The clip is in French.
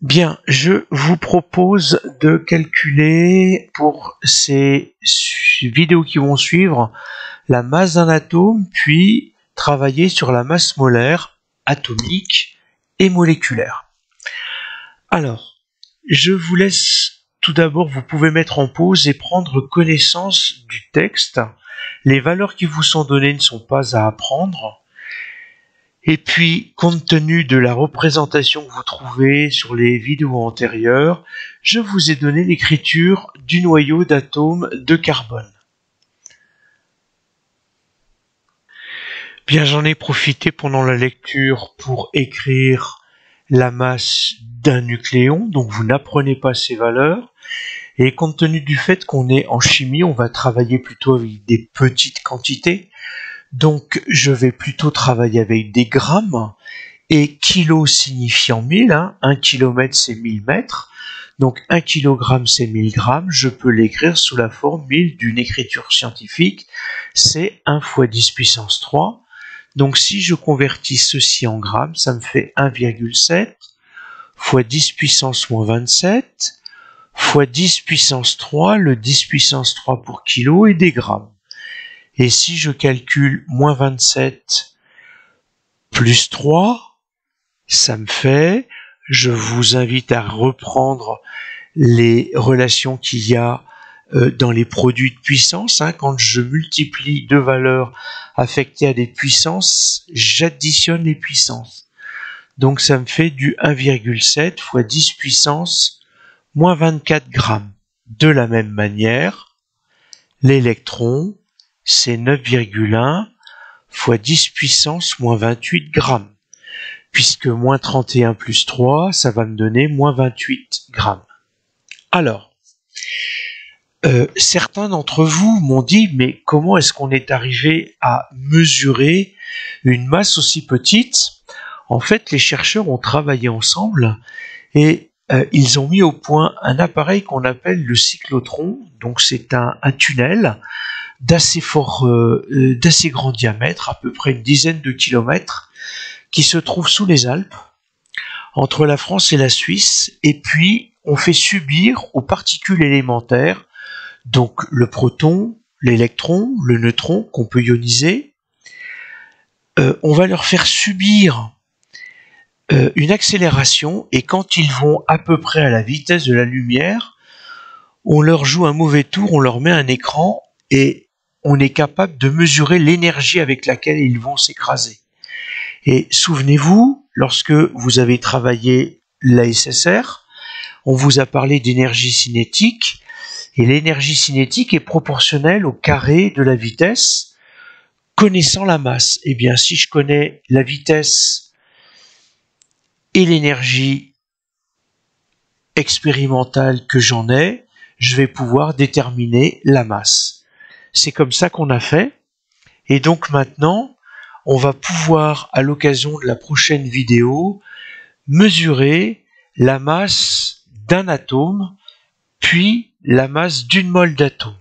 Bien, je vous propose de calculer pour ces vidéos qui vont suivre la masse d'un atome, puis travailler sur la masse molaire, atomique et moléculaire. Alors, je vous laisse tout d'abord, vous pouvez mettre en pause et prendre connaissance du texte. Les valeurs qui vous sont données ne sont pas à apprendre. Et puis, compte tenu de la représentation que vous trouvez sur les vidéos antérieures, je vous ai donné l'écriture du noyau d'atome de carbone. Bien, j'en ai profité pendant la lecture pour écrire la masse d'un nucléon, donc vous n'apprenez pas ces valeurs. Et compte tenu du fait qu'on est en chimie, on va travailler plutôt avec des petites quantités. Donc, je vais plutôt travailler avec des grammes, et kilo signifiant 1000, 1 km c'est 1000 mètres, donc 1 kg c'est 1000 grammes, je peux l'écrire sous la formule d'une écriture scientifique, c'est 1 fois 10 puissance 3, donc si je convertis ceci en grammes, ça me fait 1,7 fois 10 puissance moins 27, fois 10 puissance 3, le 10 puissance 3 pour kilo et des grammes. Et si je calcule moins 27 plus 3, ça me fait, je vous invite à reprendre les relations qu'il y a dans les produits de puissance. Quand je multiplie deux valeurs affectées à des puissances, j'additionne les puissances. Donc ça me fait du 1,7 fois 10 puissance moins 24 grammes. De la même manière, l'électron, c'est 9,1 fois 10 puissance moins 28 grammes. Puisque moins 31 plus 3, ça va me donner moins 28 grammes. Alors, certains d'entre vous m'ont dit, mais comment est-ce qu'on est arrivé à mesurer une masse aussi petite? En fait, les chercheurs ont travaillé ensemble et ils ont mis au point un appareil qu'on appelle le cyclotron. Donc c'est un tunnel d'assez grand diamètre, à peu près une dizaine de kilomètres, qui se trouve sous les Alpes, entre la France et la Suisse, et puis on fait subir aux particules élémentaires, donc le proton, l'électron, le neutron, qu'on peut ioniser, on va leur faire subir une accélération, et quand ils vont à peu près à la vitesse de la lumière, on leur joue un mauvais tour, on leur met un écran, et on est capable de mesurer l'énergie avec laquelle ils vont s'écraser. Et souvenez-vous, lorsque vous avez travaillé la SSR, on vous a parlé d'énergie cinétique, et l'énergie cinétique est proportionnelle au carré de la vitesse, connaissant la masse. Eh bien, si je connais la vitesse et l'énergie expérimentale que j'en ai, je vais pouvoir déterminer la masse. C'est comme ça qu'on a fait. Et donc maintenant, on va pouvoir, à l'occasion de la prochaine vidéo, mesurer la masse d'un atome, puis la masse d'une mole d'atome.